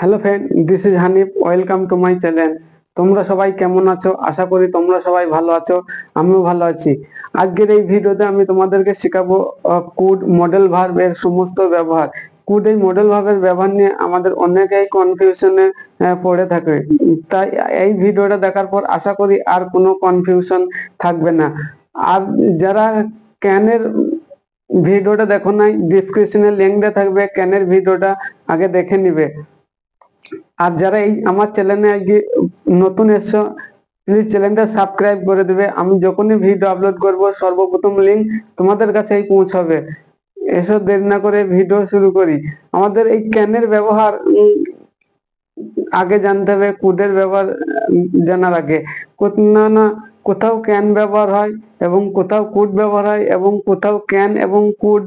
Hello friend, this is Hanif. Welcome to my channel. তোমরা সবাই কেমন আছো? আশা করি তোমরা সবাই ভালো আছো। আমিও ভালো আছি। আজকের এই ভিডিওতে আমি তোমাদেরকে শেখাবো কুড মডেল ভার্ব এর সমস্ত ব্যবহার। কুড এই মডেল ভার্বের ব্যবহার নিয়ে আমাদের অনেকেই কনফিউশনে পড়ে থাকে। তাই এই ভিডিওটা দেখার পর আশা করি আর কোনো কনফিউশন থাকবে না। আর যারা ক্যানের ভিডিওটা দেখো নাই, ডিসক্রিপশনে লিংক দেওয়া থাকবে, ক্যানের ভিডিওটা আগে দেখে নিবে। আর যারা এই আমার চ্যানেলে আগে নতুন এসছো, প্লিজ চ্যানেলটা সাবস্ক্রাইব করে দিবে। আমি যখনই ভিডিও আপলোড করব সর্বপ্রথম লিংক তোমাদের কাছেই পৌঁছাবে। এসব দেরি না করে ভিডিও শুরু করি। আমাদের এই ক্যানের ব্যবহার আগে জানতে হবে। কুডের ব্যবহার জানার আগে না না কোথাও ক্যান ব্যবহার হয় এবং কোথাও কুড ব্যবহার হয় এবং কোথাও ক্যান এবং কুড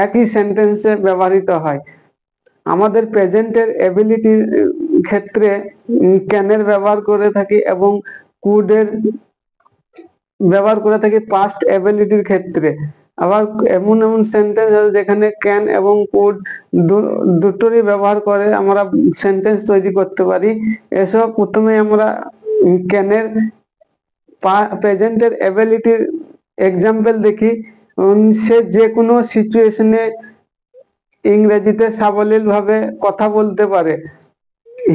একই সেন্টেন্সে ব্যবহৃত হয়। আমাদের প্রেজেন্টের এবিলিটির ক্ষেত্রে ক্যানের ব্যবহার করে থাকি এবং কুডের ব্যবহার করে থাকি পাস্ট এবিলিটির ক্ষেত্রে। আবার এমন এমন সেন্টেন্স আছে যেখানে ক্যান এবং কুড দুটোরই ব্যবহার করে আমরা সেন্টেন্স তৈরি করতে পারি। এসব প্রথমে আমরা ক্যানের প্রেজেন্টের এবিলিটির এক্সাম্পল দেখি। সে যে কোনো সিচুয়েশনে ইংরেজিতে সাবলীল ভাবে কথা বলতে পারে।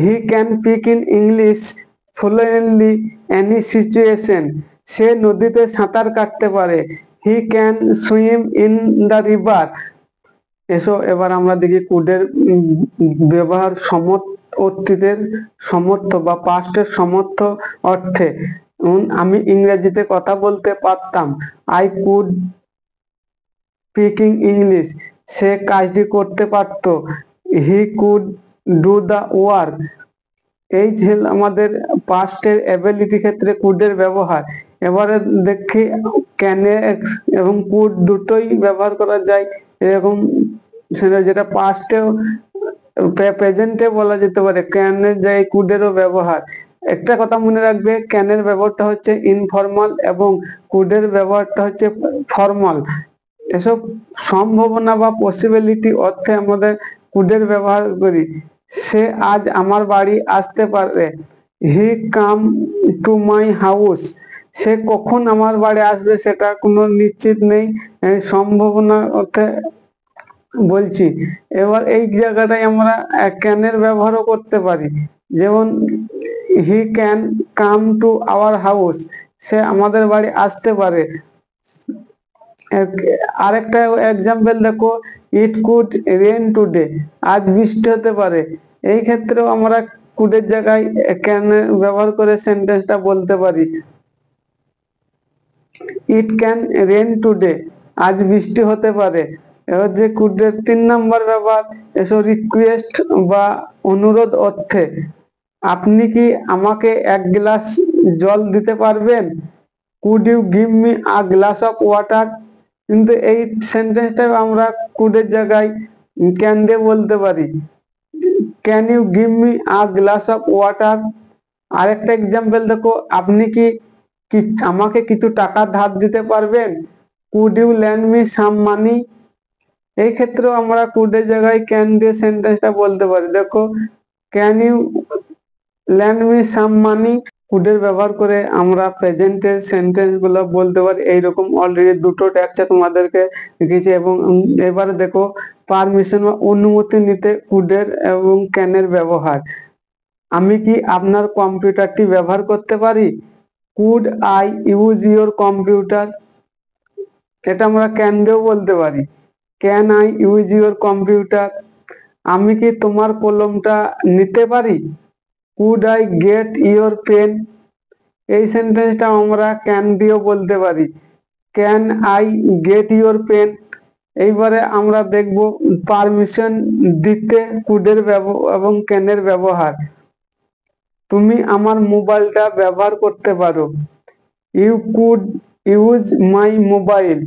He can speak in English fluently any situation. সে নদীতে সাঁতার কাটতে পারে। He can swim in the river. এসো এবার আমরা দেখি কুডের ব্যবহার অতীতের সমর্থ বা পাস্টের সমর্থ অর্থে। আমি ইংরেজিতে কথা বলতে পারতাম। I could speaking English. সে কাজটি করতে পারত। He could do the work. এই ছিল আমাদের পাস্টের এবিলিটি ক্ষেত্রে কুডের ব্যবহার। এবারে দেখি ক্যানে এবং কুড দুটোই ব্যবহার করা যায় এরকম, সেটা যেটা পাস্টেও প্রেজেন্টে বলা যেতে পারে ক্যানের জায়গায় কুডেরও ব্যবহার। একটা কথা মনে রাখবে, ক্যানের ব্যবহারটা হচ্ছে ইনফর্মাল এবং কুডের ব্যবহারটা হচ্ছে ফর্মাল। এসব সম্ভাবনা বা পসিবিলিটি অর্থে আমাদের কুডের ব্যবহার করি। সে আজ আমার বাড়ি আসতে পারে। হি কাম টু মাই হাউস। সে কখন আমার বাড়ি আসবে সেটা কোনো নিশ্চিত নেই, সম্ভাবনা অর্থে বলছি। এবার এই জায়গাটায় আমরা ক্যানের ব্যবহারও করতে পারি। যেমন he can come to our house. সে আমাদের বাড়ি আসতে পারে। আরেকটা এক্সাম্পল দেখো, ইট কুড রেন টুডে। আজ বৃষ্টি হতে পারে। এই ক্ষেত্রেও আমরা কুডের জায়গায় ক্যান ব্যবহার করে সেন্টেন্সটা বলতে পারি। It can rain today. আজ বৃষ্টি হতে পারে। এবার যে কুডের 3 নম্বর ব্যবহার, এসো রিকোয়েস্ট বা অনুরোধ অর্থে। আপনি কি আমাকে এক গ্লাস জল দিতে পারবেন? Could you give me a glass of water. কিন্তু এই সেন্টেন্সটা আমরা কুডের জায়গায় ক্যান দিয়ে বলতে পারি। Can you give me a glass of water. আরেকটা এক্সাম্পল দেখো, আপনি কি আমাকে কিছু টাকা ধার দিতে পারবেন? Could you lend me some money. এই ক্ষেত্রেও আমরা কুডের জায়গায় ক্যান দিয়ে সেন্টেন্সটা বলতে পারি। দেখো, can you lend me some money. কুডের ব্যবহার করে আমরা প্রেজেন্টের সেন্টেন্স গুলো বলতে পারি। এইরকম অলরেডি দুটো ট্যাগটা তোমাদেরকে লিখেছি। এবং এবারে দেখো, পারমিশন বা অনুমতি নিতে কুডের এবং ক্যানের ব্যবহার। আমি কি আপনার কম্পিউটারটি ব্যবহার করতে পারি? Could I use your computer. এটা আমরা ক্যান দিয়েও বলতে পারি। Can I use your computer. আমি কি তোমার কলমটা নিতে পারি? Could I get your pen. এই সেন্টেন্সটা আমরা ক্যান দিয়েও বলতে পারি। Can I get your pen. এইবারে আমরা দেখব পারমিশন দিতে কুডের এবং ক্যানের ব্যবহার। তুমি আমার মোবাইলটা ব্যবহার করতে পারো। You could use my mobile.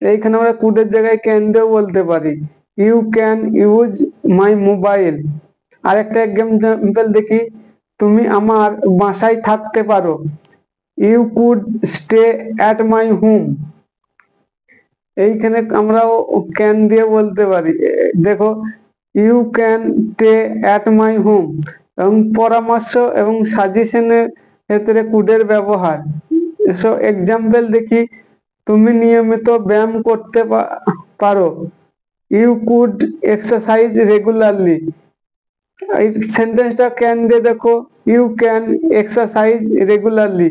এইখানে আমরা কুডের জায়গায় ক্যান দিয়েও বলতে পারি। You can use my mobile. আরেকটা এক্সাম্পল দেখি, তুমি আমার বাসায় থাকতে পারো। You could stay at my home. এইখানে আমরাও ক্যান দিয়ে বলতে পারি। দেখো, you can stay at my home, এবং পরামর্শ এবং সাজেশনের ক্ষেত্রে কুডের ব্যবহার। সো এক্সাম্পল দেখি, তুমি নিয়মিত ব্যায়াম করতে পারো, ইউ কুড এক্সারসাইজ রেগুলারলি। এই সেন্টেন্সটা ক্যান দিয়ে দেখো, ইউ ক্যান এক্সারসাইজ রেগুলারলি।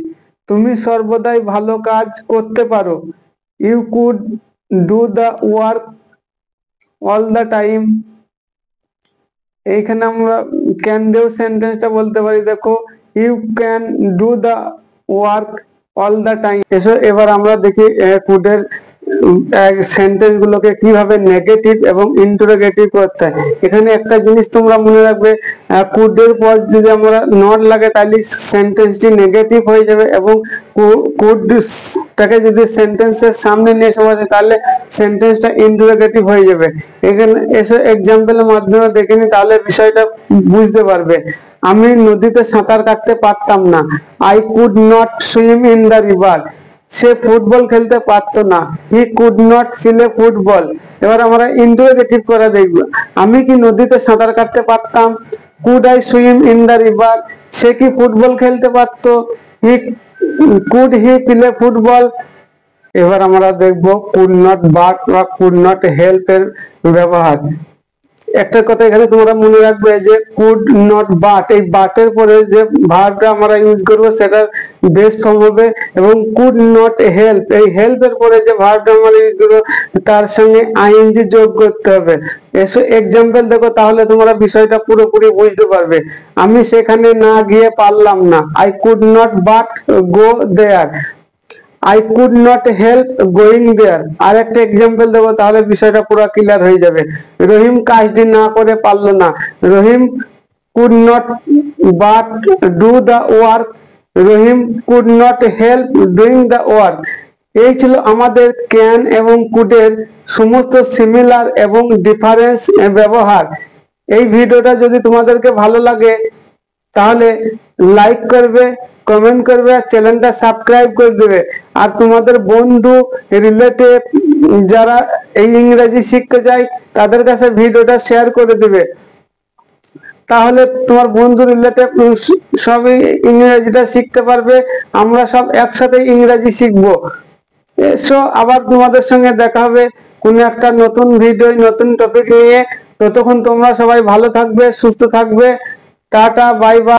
তুমি সর্বদাই ভালো কাজ করতে পারো, you could do the work all the time. এইখানে আমরা ক্যান দিয়েও সেন্টেন্সটা বলতে পারি, দেখো you can do the work all the time. এসো এবার আমরা দেখি কুডের সেন্টেন্স গুলোকে কিভাবে নেগেটিভ এবং ইন্টারোগেটিভ করতে হয়। এখানে একটা জিনিস তোমরা মনে রাখবে, কুডের পর যদি আমরা নট লাগে তাহলে সেন্টেন্সটি নেগেটিভ হয়ে যাবে, এবং কুডটাকে যদি সেন্টেন্সের সামনে নিয়ে এসে বসে তাহলে সেন্টেন্সটা ইন্টারোগেটিভ হয়ে যাবে। এখানে এসে এক্সাম্পলের মাধ্যমে দেখে নি, তাহলে বিষয়টা বুঝতে পারবে। আমি নদীতে সাঁতার কাটতে পারতাম না, I could not swim in the river. Say football খেলতে পারতো না, he could not play football. এবার আমরা ইন্টারোগেটিভ করে দেখব, আমি কি নদীতে সাঁতার কাটতে পারতাম, could I swim in the river. সে কি ফুটবল খেলতে পারতো, কুড হি প্লে ফুটবল। এবার আমরা দেখব কুড নট বাট বা কুড নট হেল্প এর ব্যবহার। একটা কথা এখানে তোমরা মনে রাখবে যে কুড নট বাট, এই বাটের পরে যে ভার্বটা আমরা ইউজ করবো সেটার বেস্ট ফর্ম হবে, এবং কুড নট হেল্প, এই হেল্প এর পরে যে ভার্বটা আমরা ইউজ করবো তার সঙ্গে আইএনজি যোগ করতে হবে। এসো এক্সাম্পল দেখো, তাহলে তোমরা বিষয়টা পুরোপুরি বুঝতে পারবে। আমি সেখানে না গিয়ে পারলাম না, I could not but go there. I could not help going there। আর একটা এক্সাম্পল দেবো, তাহলে বিষয়টা পুরো ক্লিয়ার হয়ে যাবে। রহিম কাজটি না করে পারলো না, রহিম could not but do the work। Rahim could not help doing the work। এই ছিল আমাদের ক্যান এবং কুডের সমস্ত সিমিলার এবং ডিফারেন্স ব্যবহার। এই ভিডিওটা যদি তোমাদেরকে ভালো লাগে তাহলে লাইক করবে, কমেন্ট করবে, আর চ্যানেলটা সাবস্ক্রাইব করে দেবে। আর তোমাদের বন্ধু রিলেটিভ যারা এই ইংরেজি শিখতে চায় তাদের কাছে ভিডিওটা শেয়ার করে দিবে, তাহলে তোমার বন্ধু রিলেটিভ সবই ইংরেজিটা শিখতে পারবে। আমরা সব একসাথে ইংরেজি শিখবো। এসো আবার তোমাদের সঙ্গে দেখা হবে কোনো একটা নতুন ভিডিও, নতুন টপিক নিয়ে। ততক্ষণ তোমরা সবাই ভালো থাকবে, সুস্থ থাকবে। Tata, bye bye.